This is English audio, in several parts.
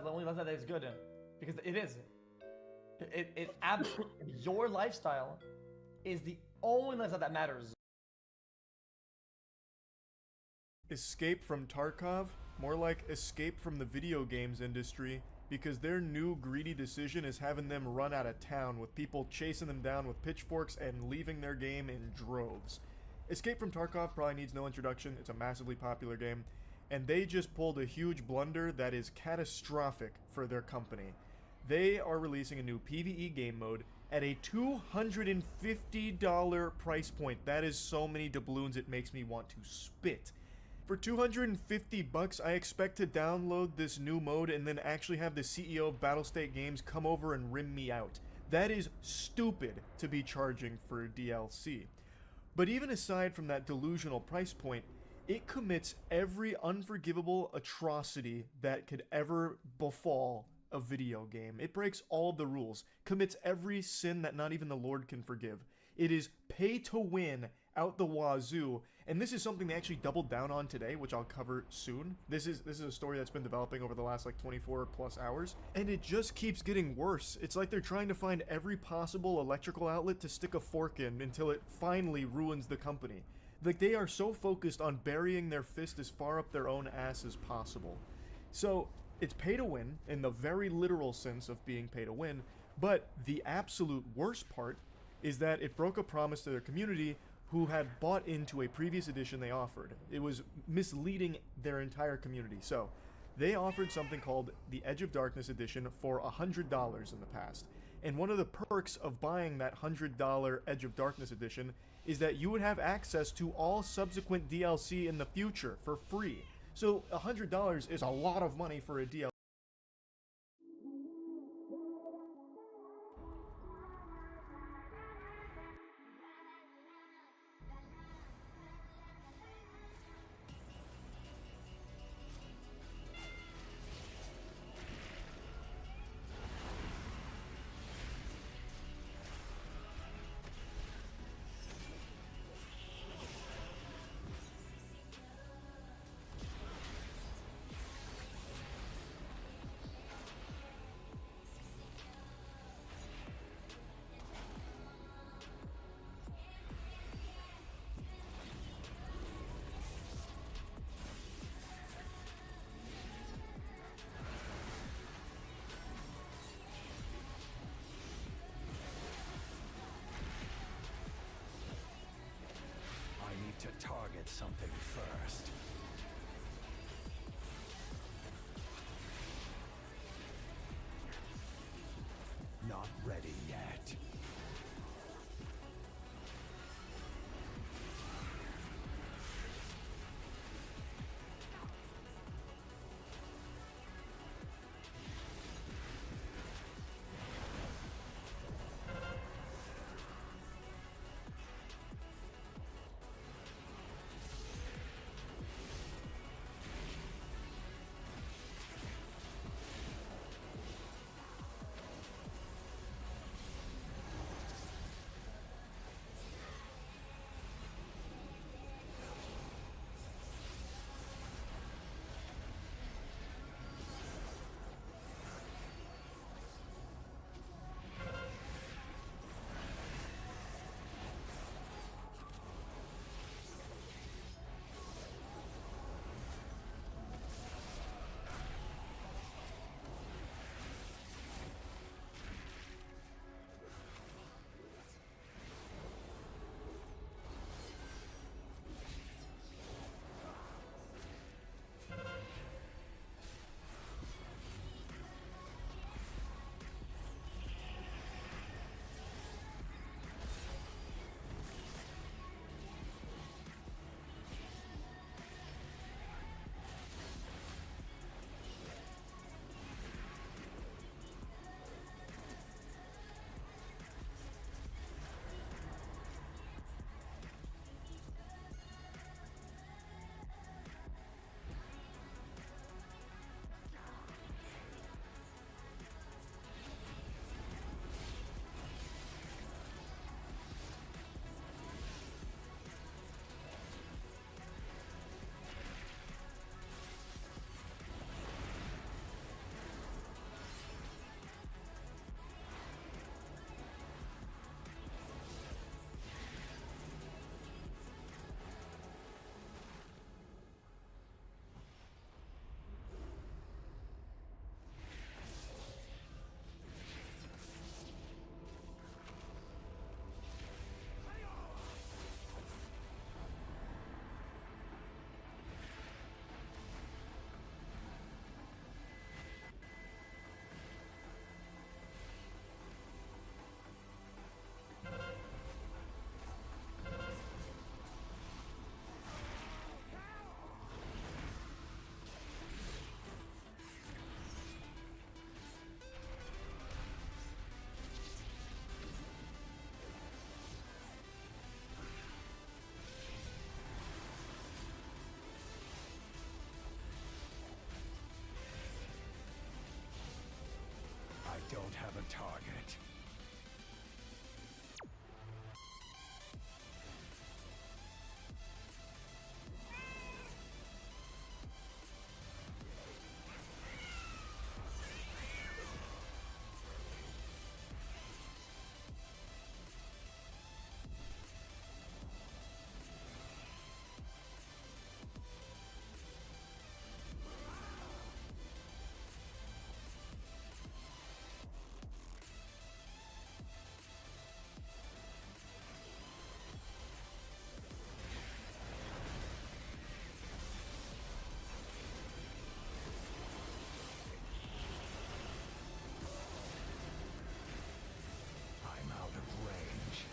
the only lifestyle that is good, because it is. It absolutely your lifestyle is the only lifestyle that matters. Escape from Tarkov? More like escape from the video games industry, because their new greedy decision is having them run out of town with people chasing them down with pitchforks and leaving their game in droves. Escape from Tarkov probably needs no introduction, it's a massively popular game, and they just pulled a huge blunder that is catastrophic for their company. They are releasing a new PvE game mode at a $250 price point. That is so many doubloons it makes me want to spit. For 250 bucks, I expect to download this new mode and then actually have the CEO of Battlestate Games come over and rim me out. That is stupid to be charging for DLC. But even aside from that delusional price point, it commits every unforgivable atrocity that could ever befall a video game. It breaks all the rules, commits every sin that not even the Lord can forgive. It is pay to win out the wazoo, and this is something they actually doubled down on today, which I'll cover soon. This is a story that's been developing over the last like 24 plus hours, and it just keeps getting worse. It's like they're trying to find every possible electrical outlet to stick a fork in until it finally ruins the company. Like, they are so focused on burying their fist as far up their own ass as possible. So it's pay to win in the very literal sense of being pay to win, but the absolute worst part is that it broke a promise to their community who had bought into a previous edition they offered. It was misleading their entire community. So they offered something called the Edge of Darkness edition for $100 in the past. And one of the perks of buying that $100 Edge of Darkness edition is that you would have access to all subsequent DLC in the future for free. So $100 is a lot of money for a DLC. I need to target something first. Not ready yet. target. I'm out of range.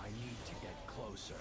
I need to get closer.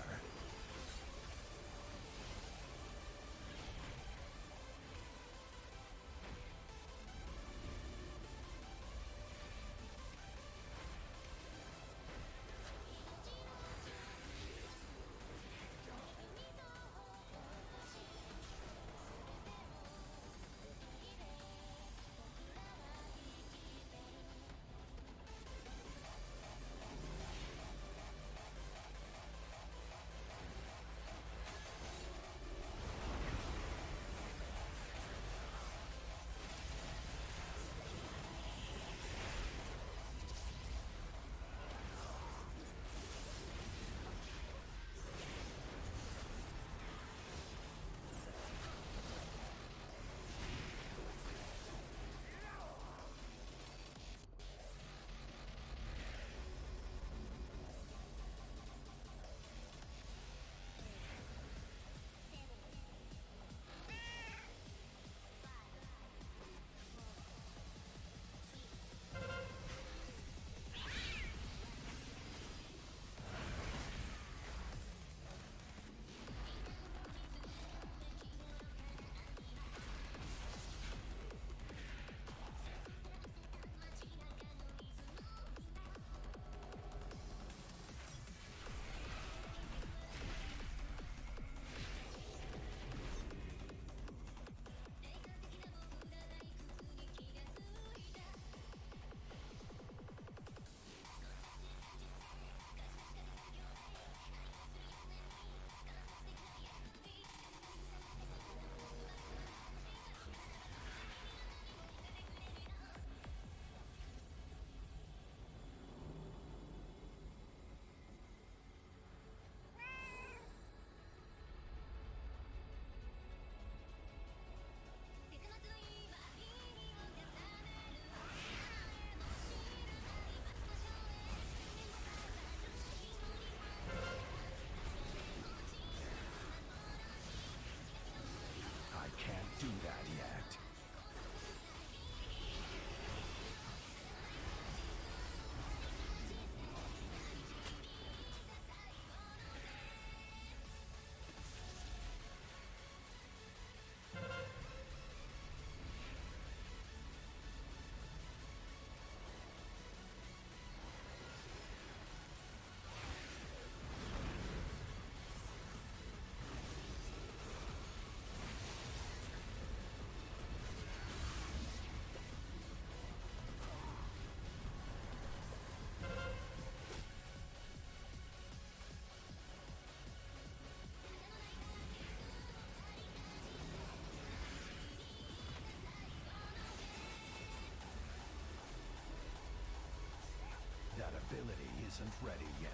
isn't ready yet.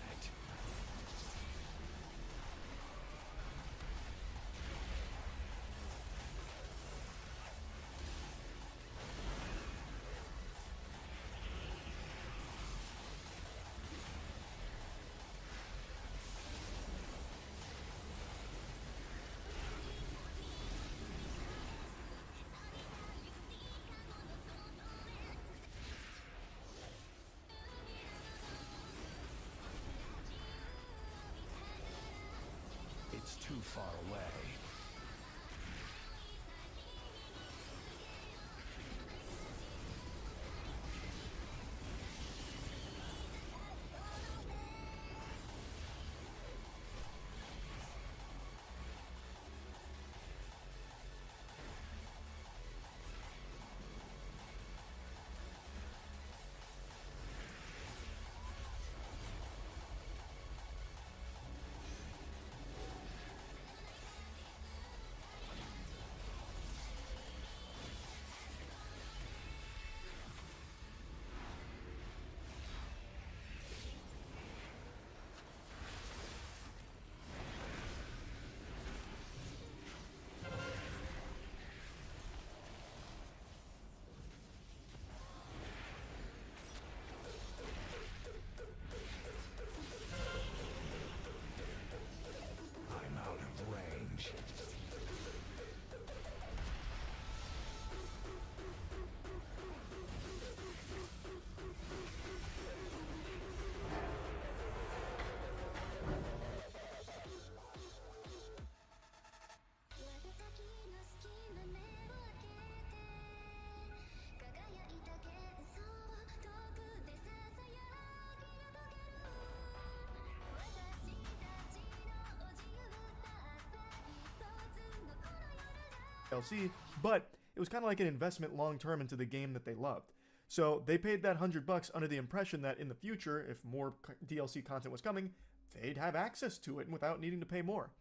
It's too far away. I'm out of range. DLC, but it was kind of like an investment long term into the game that they loved. So they paid that $100 under the impression that in the future, if more DLC content was coming, they'd have access to it without needing to pay more.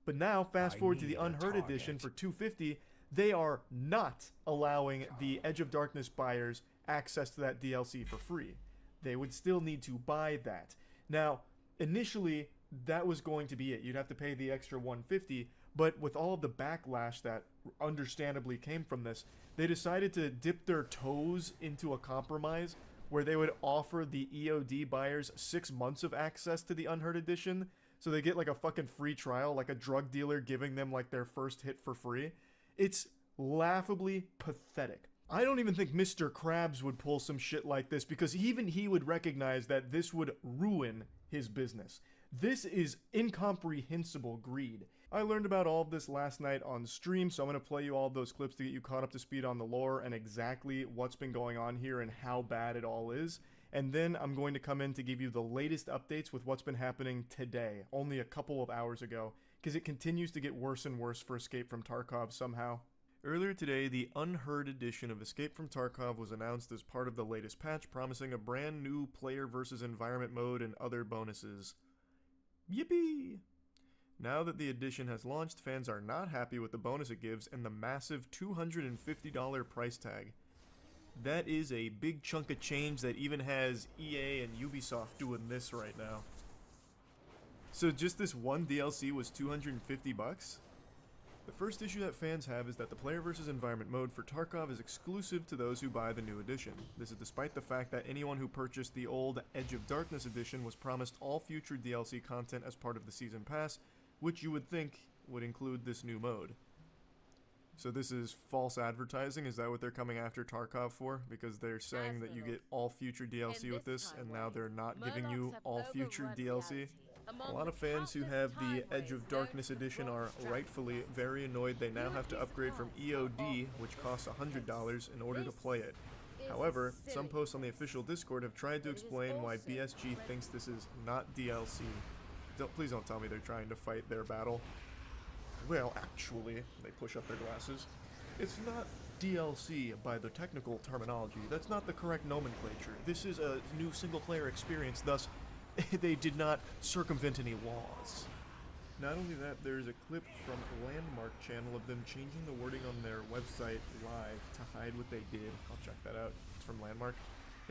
But now, fast forward to the need a Unheard target. Edition for $250, they are not allowing the Edge of Darkness buyers access to that DLC for free. They would still need to buy that. Now, initially, that was going to be it. You'd have to pay the extra $150, but with all of the backlash that understandably came from this, they decided to dip their toes into a compromise where they would offer the EOD buyers 6 months of access to the Unheard Edition, so they get like a fucking free trial, like a drug dealer giving them like their first hit for free. It's laughably pathetic. I don't even think Mr. Krabs would pull some shit like this, because even he would recognize that this would ruin his business. This is incomprehensible greed. I learned about all of this last night on stream, so I'm going to play you all of those clips to get you caught up to speed on the lore and exactly what's been going on here and how bad it all is. And then I'm going to come in to give you the latest updates with what's been happening today, only a couple of hours ago, because it continues to get worse and worse for Escape from Tarkov somehow. Earlier today, the Unheard Edition of Escape from Tarkov was announced as part of the latest patch, promising a brand new player versus environment mode and other bonuses. Yippee! Now that the edition has launched, fans are not happy with the bonus it gives and the massive $250 price tag. That is a big chunk of change that even has EA and Ubisoft doing this right now. So just this one DLC was $250? The first issue that fans have is that the player versus environment mode for Tarkov is exclusive to those who buy the new edition. This is despite the fact that anyone who purchased the old Edge of Darkness edition was promised all future DLC content as part of the season pass, which you would think would include this new mode. So this is false advertising? Is that what they're coming after Tarkov for? Because they're saying that you get all future DLC with this, and now they're not giving you all future DLC? A lot of fans who have the Edge of Darkness edition are rightfully very annoyed they now have to upgrade from EOD, which costs $100, in order to play it. However, some posts on the official Discord have tried to explain why BSG thinks this is not DLC. Please don't tell me they're trying to fight their battle. Well, actually, they push up their glasses. It's not DLC by the technical terminology. That's not the correct nomenclature. This is a new single-player experience, thus they did not circumvent any laws. Not only that, there's a clip from Landmark channel of them changing the wording on their website live to hide what they did. I'll check that out. It's from Landmark.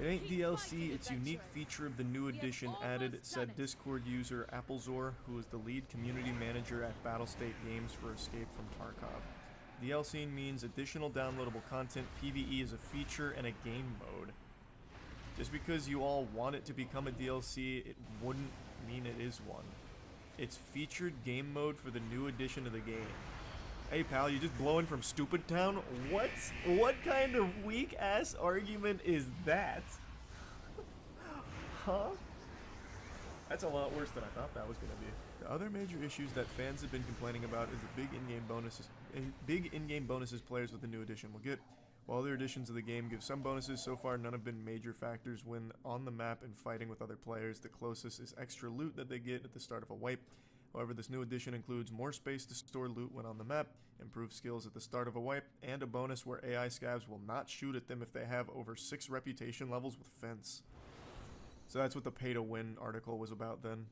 It ain't DLC, it's unique feature of the new edition added, said Discord user Applezor, who is the lead community manager at Battlestate Games for Escape from Tarkov. DLC means additional downloadable content, PvE is a feature, and a game mode. Just because you all want it to become a DLC, it wouldn't mean it is one. It's featured game mode for the new edition of the game. Hey pal, you just blowing from Stupid Town? What kind of weak ass argument is that? Huh? That's a lot worse than I thought that was gonna be. The other major issues that fans have been complaining about is the big in-game bonuses players with the new edition will get. While other editions of the game give some bonuses, so far none have been major factors when on the map and fighting with other players. The closest is extra loot that they get at the start of a wipe. However, this new edition includes more space to store loot when on the map, improved skills at the start of a wipe, and a bonus where AI scavs will not shoot at them if they have over 6 reputation levels with fence. So that's what the pay-to-win article was about then,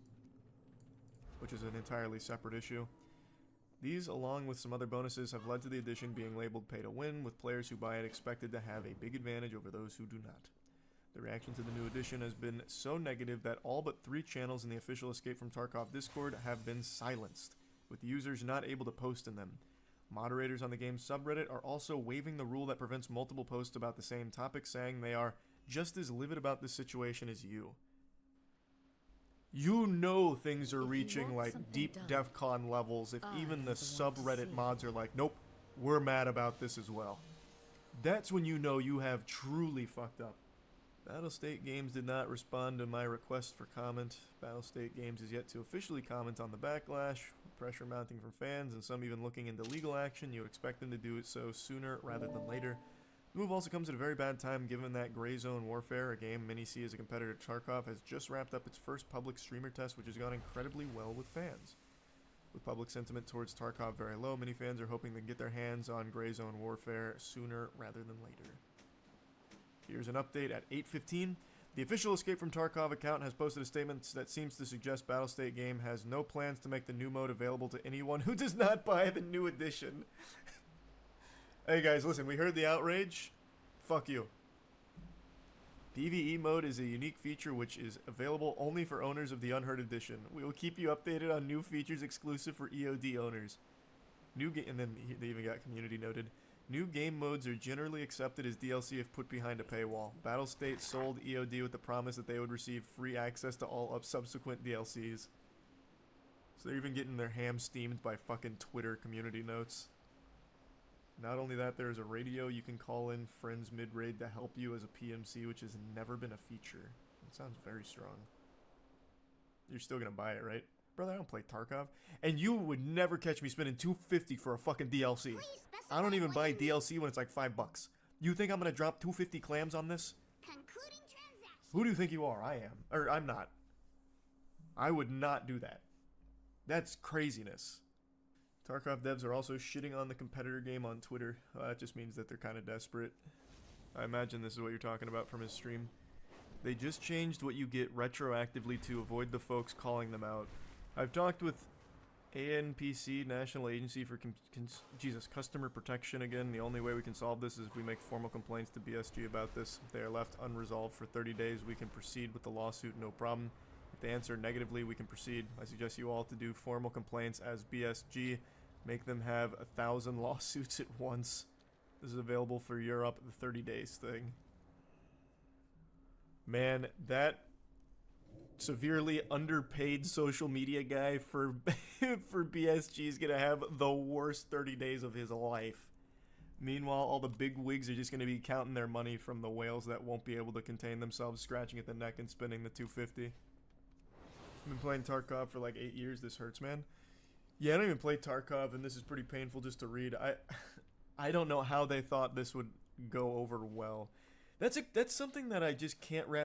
which is an entirely separate issue. These, along with some other bonuses, have led to the edition being labeled pay-to-win, with players who buy it expected to have a big advantage over those who do not. The reaction to the new edition has been so negative that all but 3 channels in the official Escape from Tarkov Discord have been silenced, with users not able to post in them. Moderators on the game's subreddit are also waiving the rule that prevents multiple posts about the same topic, saying they are just as livid about this situation as you. You know things are reaching like deep DEFCON levels if even the subreddit mods are like, nope, we're mad about this as well. That's when you know you have truly fucked up. Battlestate Games did not respond to my request for comment. Battlestate Games is yet to officially comment on the backlash, pressure mounting from fans, and some even looking into legal action. You expect them to do it so sooner rather than later. The move also comes at a very bad time given that Gray Zone Warfare, a game many see as a competitor to Tarkov, has just wrapped up its first public streamer test, which has gone incredibly well with fans. With public sentiment towards Tarkov very low, many fans are hoping they can get their hands on Gray Zone Warfare sooner rather than later. Here's an update at 8:15. The official Escape from Tarkov account has posted a statement that seems to suggest Battlestate Game has no plans to make the new mode available to anyone who does not buy the new edition. Hey guys, listen, we heard the outrage. Fuck you. PvE mode is a unique feature which is available only for owners of the Unheard Edition. We will keep you updated on new features exclusive for EOD owners. And then they even got community noted. New game modes are generally accepted as DLC if put behind a paywall. Battlestate sold EOD with the promise that they would receive free access to all subsequent DLCs. So they're even getting their ham steamed by fucking Twitter community notes. Not only that, there is a radio you can call in friends mid-raid to help you as a PMC, which has never been a feature. That sounds very strong. You're still gonna buy it, right? Brother, I don't play Tarkov. And you would never catch me spending $250 for a fucking DLC. I don't even buy DLC when it's like $5. You think I'm gonna drop 250 clams on this? Who do you think you are? I am. Or I'm not. I would not do that. That's craziness. Tarkov devs are also shitting on the competitor game on Twitter. That just means that they're kind of desperate. I imagine this is what you're talking about from his stream. They just changed what you get retroactively to avoid the folks calling them out. I've talked with ANPC, National Agency for Customer Protection again. The only way we can solve this is if we make formal complaints to BSG about this. If they are left unresolved for 30 days, we can proceed with the lawsuit, no problem. If they answer negatively, we can proceed. I suggest you all to do formal complaints as BSG. Make them have 1,000 lawsuits at once. This is available for Europe, the 30 days thing. Man, that severely underpaid social media guy for for BSG is gonna have the worst 30 days of his life. Meanwhile, all the big wigs are just gonna be counting their money from the whales that won't be able to contain themselves, scratching at the neck and spending the 250. I've been playing Tarkov for like 8 years. This hurts, man. Yeah, I don't even play Tarkov, and this is pretty painful just to read. I don't know how they thought this would go over well. That's something that I just can't wrap